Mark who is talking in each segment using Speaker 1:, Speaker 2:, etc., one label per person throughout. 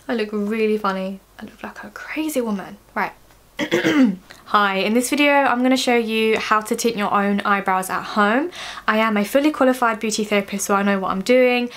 Speaker 1: I look really funny. I look like a crazy woman. Right. Hi, in this video I'm going to show you how to tint your own eyebrows at home. I am a fully qualified beauty therapist, so I know what I'm doing.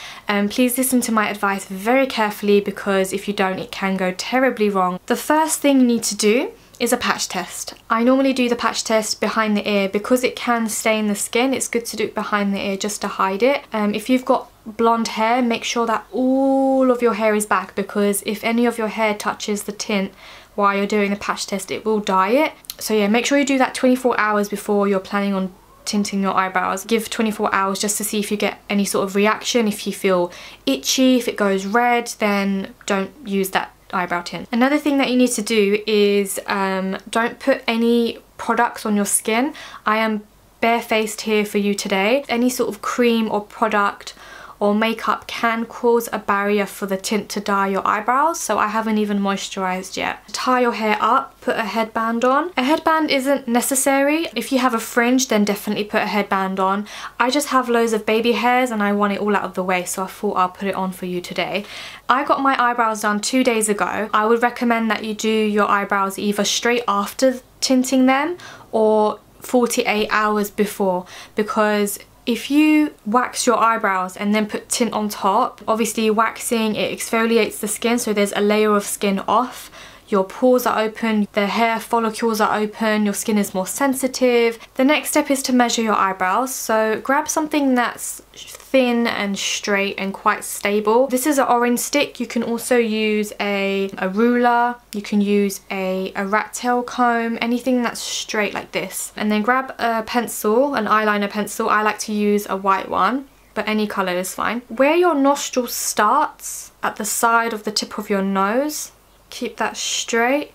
Speaker 1: Please listen to my advice very carefully, because if you don't, it can go terribly wrong. The first thing you need to do is a patch test. I normally do the patch test behind the ear because it can stain the skin. It's good to do it behind the ear just to hide it. If you've got blonde hair, make sure that all of your hair is back, because if any of your hair touches the tint while you're doing the patch test, it will dye it. So yeah, make sure you do that 24 hours before you're planning on tinting your eyebrows. Give 24 hours just to see if you get any sort of reaction. If you feel itchy, if it goes red, then don't use that eyebrow tint. Another thing that you need to do is don't put any products on your skin. I am barefaced here for you today. Any sort of cream or product or makeup can cause a barrier for the tint to dye your eyebrows, so I haven't even moisturized yet. Tie your hair up, put a headband on. A headband isn't necessary. If you have a fringe, then definitely put a headband on. I just have loads of baby hairs and I want it all out of the way, so I thought I'll put it on for you today. I got my eyebrows done 2 days ago. I would recommend that you do your eyebrows either straight after tinting them or 48 hours before, because if you wax your eyebrows and then put tint on top, obviously waxing, it exfoliates the skin, so there's a layer of skin off. Your pores are open, the hair follicles are open, your skin is more sensitive. The next step is to measure your eyebrows. So grab something that's thin and straight and quite stable. This is an orange stick. You can also use a ruler, you can use a rat tail comb, anything that's straight like this. And then grab a pencil, an eyeliner pencil. I like to use a white one, but any colour is fine. Where your nostril starts, at the side of the tip of your nose, keep that straight.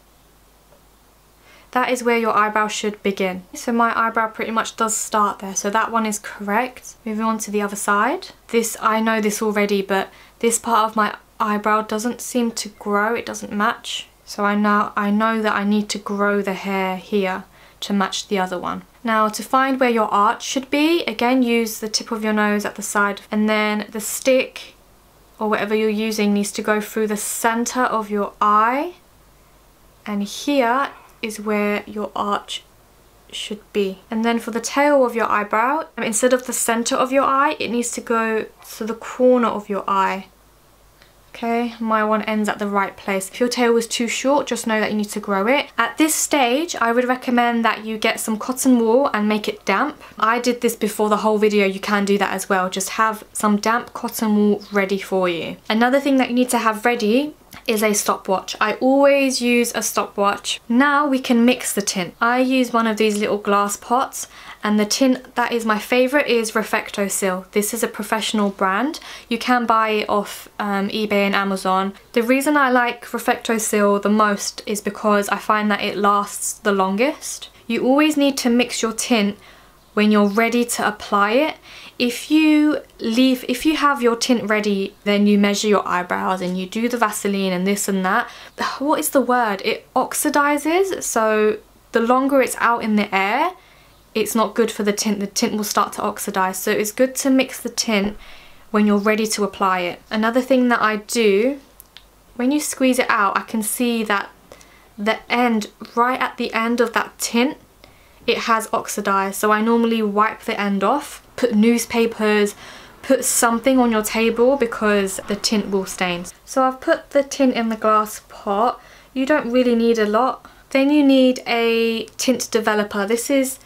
Speaker 1: That is where your eyebrow should begin. So my eyebrow pretty much does start there, so that one is correct. Moving on to the other side. This, I know this already, but this part of my eyebrow doesn't seem to grow, it doesn't match. So I know that I need to grow the hair here to match the other one. Now to find where your arch should be, again use the tip of your nose at the side, and then the stick or whatever you're using needs to go through the center of your eye, and here is where your arch should be. And then for the tail of your eyebrow, instead of the center of your eye, it needs to go to the corner of your eye. Okay, my one ends at the right place. If your tail was too short, just know that you need to grow it. At this stage, I would recommend that you get some cotton wool and make it damp. I did this before the whole video, you can do that as well. Just have some damp cotton wool ready for you. Another thing that you need to have ready is a stopwatch. I always use a stopwatch. Now we can mix the tint. I use one of these little glass pots, and the tint that is my favourite is Reflecto-Sil. This is a professional brand. You can buy it off eBay and Amazon. The reason I like Reflecto-Sil the most is because I find that it lasts the longest. You always need to mix your tint when you're ready to apply it. If you have your tint ready, then you measure your eyebrows and you do the Vaseline and this and that. What is the word? It oxidizes, so the longer it's out in the air, it's not good for the tint will start to oxidize. So it's good to mix the tint when you're ready to apply it. Another thing that I do, when you squeeze it out, I can see that the end, right at the end of that tint, it has oxidized. So I normally wipe the end off, put newspapers, put something on your table, because the tint will stain. So I've put the tint in the glass pot. You don't really need a lot. Then you need a tint developer. This is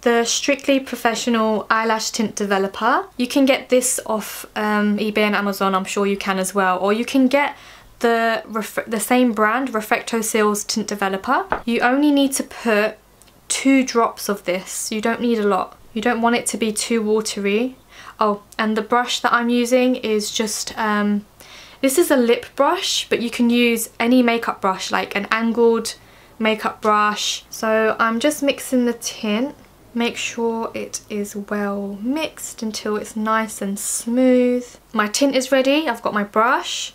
Speaker 1: the Strictly Professional Eyelash Tint Developer. You can get this off eBay and Amazon, I'm sure you can as well. Or you can get the same brand, Reflecto-Sil's Tint Developer. You only need to put 2 drops of this. You don't need a lot. You don't want it to be too watery. Oh, and the brush that I'm using is just, this is a lip brush, but you can use any makeup brush, like an angled makeup brush. So I'm just mixing the tint. Make sure it is well mixed until it's nice and smooth. My tint is ready, I've got my brush.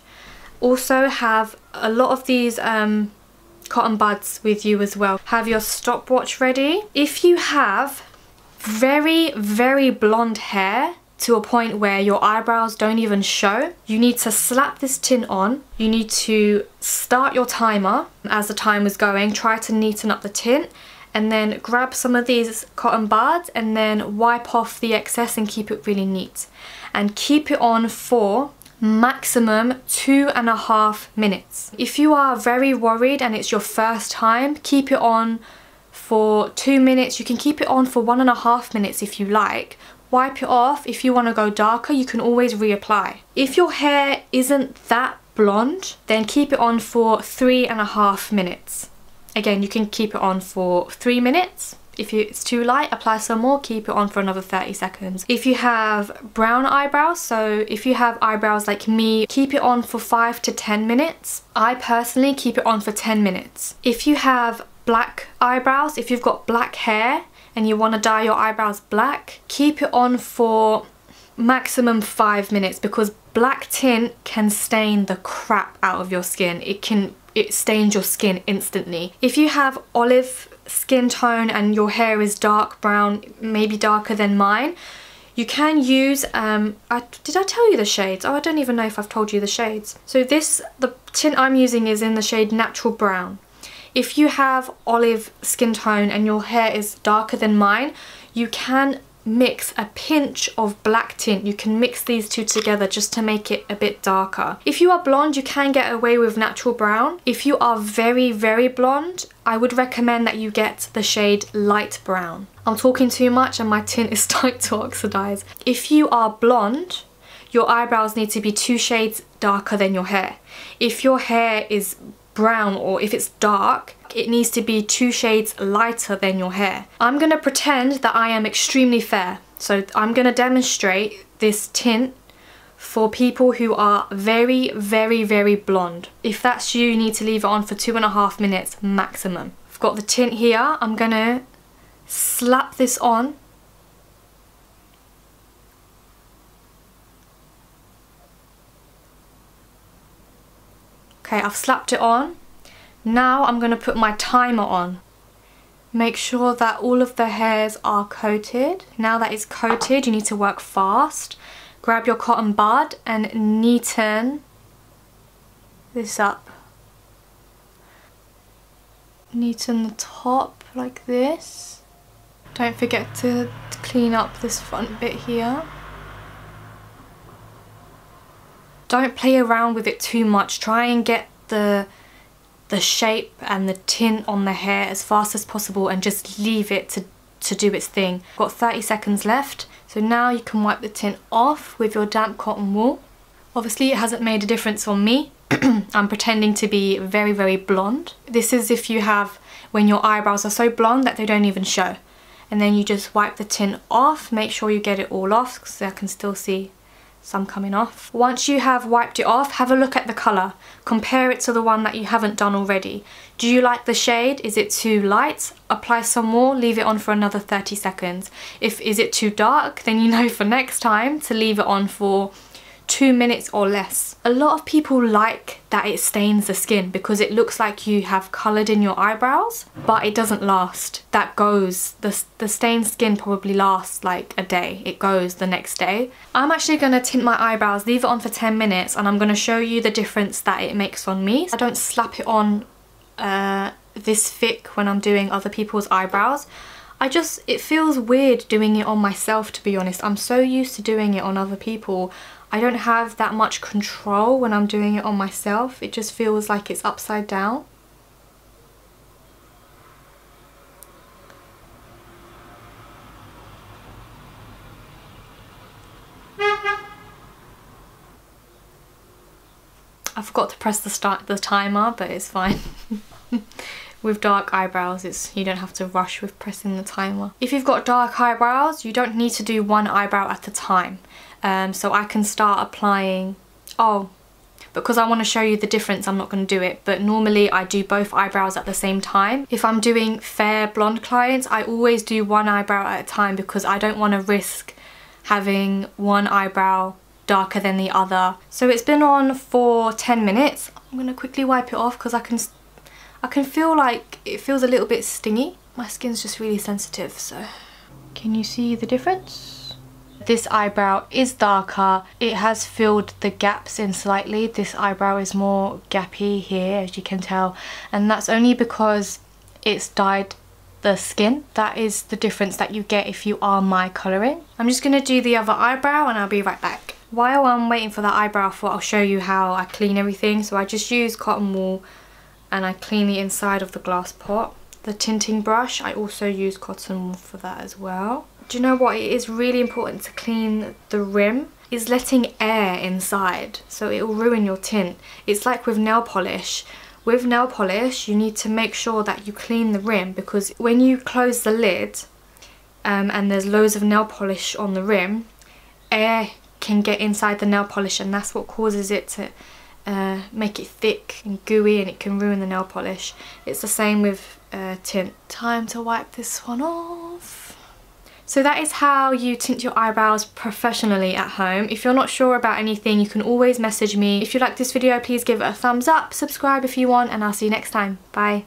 Speaker 1: Also have a lot of these cotton buds with you as well. Have your stopwatch ready. If you have very blonde hair, to a point where your eyebrows don't even show, you need to slap this tint on. You need to start your timer as the time is going, try to neaten up the tint, and then grab some of these cotton buds and then wipe off the excess and keep it really neat. And keep it on for maximum 2.5 minutes. If you are very worried and it's your first time, keep it on for 2 minutes. You can keep it on for 1.5 minutes if you like. Wipe it off. If you want to go darker, you can always reapply. If your hair isn't that blonde, then keep it on for 3.5 minutes. Again, you can keep it on for 3 minutes. If it's too light, apply some more, keep it on for another 30 seconds. If you have brown eyebrows, so if you have eyebrows like me, keep it on for 5 to 10 minutes. I personally keep it on for 10 minutes. If you have black eyebrows, if you've got black hair and you want to dye your eyebrows black, keep it on for maximum 5 minutes, because black tint can stain the crap out of your skin. It stains your skin instantly. If you have olive skin tone and your hair is dark brown, maybe darker than mine, you can use, did I tell you the shades? Oh, I don't even know if I've told you the shades. So the tint I'm using is in the shade Natural Brown. If you have olive skin tone and your hair is darker than mine, you can mix a pinch of black tint. You can mix these two together just to make it a bit darker. If you are blonde, you can get away with Natural Brown. If you are very, very blonde, I would recommend that you get the shade Light Brown. I'm talking too much and my tint is starting to oxidize. If you are blonde, your eyebrows need to be 2 shades darker than your hair. If your hair is brown or if it's dark, it needs to be 2 shades lighter than your hair. I'm gonna pretend that I am extremely fair. So I'm gonna demonstrate this tint for people who are very, very, very blonde. If that's you, you need to leave it on for 2.5 minutes maximum. I've got the tint here. I'm gonna slap this on. Okay, I've slapped it on. Now I'm going to put my timer on. Make sure that all of the hairs are coated. Now that it's coated, you need to work fast. Grab your cotton bud and neaten this up. Neaten the top like this. Don't forget to clean up this front bit here. Don't play around with it too much. Try and get the shape and the tint on the hair as fast as possible and just leave it to do its thing. Got 30 seconds left, so now you can wipe the tint off with your damp cotton wool. Obviously it hasn't made a difference on me. I'm pretending to be very, very blonde. This is if you have, when your eyebrows are so blonde that they don't even show. And then you just wipe the tint off. Make sure you get it all off because I can still see some coming off. Once you have wiped it off, have a look at the colour. Compare it to the one that you haven't done already. Do you like the shade? Is it too light? Apply some more, leave it on for another 30 seconds. Is it too dark? Then you know for next time to leave it on for 2 minutes or less. A lot of people like that it stains the skin because it looks like you have coloured in your eyebrows, but it doesn't last. That goes, the stained skin probably lasts like a day. It goes the next day. I'm actually going to tint my eyebrows, leave it on for 10 minutes, and I'm going to show you the difference that it makes on me. I don't slap it on this thick when I'm doing other people's eyebrows. It feels weird doing it on myself, to be honest. I'm so used to doing it on other people. I don't have that much control when I'm doing it on myself. It just feels like it's upside down. I forgot to press the timer, but it's fine. With dark eyebrows, you don't have to rush with pressing the timer. If you've got dark eyebrows, you don't need to do one eyebrow at a time. So I can start applying, because I want to show you the difference, I'm not going to do it, but normally I do both eyebrows at the same time. If I'm doing fair blonde clients, I always do one eyebrow at a time because I don't want to risk having one eyebrow darker than the other. So it's been on for 10 minutes. I'm going to quickly wipe it off because I can feel like it feels a little bit stingy. My skin's just really sensitive, so. Can you see the difference? This eyebrow is darker. It has filled the gaps in slightly. This eyebrow is more gappy here, as you can tell, and that's only because it's dyed the skin. That is the difference that you get if you are my colouring. I'm just going to do the other eyebrow and I'll be right back. While I'm waiting for that eyebrow, I'll show you how I clean everything. So I just use cotton wool and I clean the inside of the glass pot. The tinting brush, I also use cotton wool for that as well. Do you know what? It is really important to clean the rim. Is letting air inside, so it will ruin your tint. It's like with nail polish. With nail polish, you need to make sure that you clean the rim, because when you close the lid and there's loads of nail polish on the rim, air can get inside the nail polish, and that's what causes it to make it thick and gooey, and it can ruin the nail polish. It's the same with tint. Time to wipe this one off. So that is how you tint your eyebrows professionally at home. If you're not sure about anything, you can always message me. If you like this video, please give it a thumbs up, subscribe if you want, and I'll see you next time. Bye.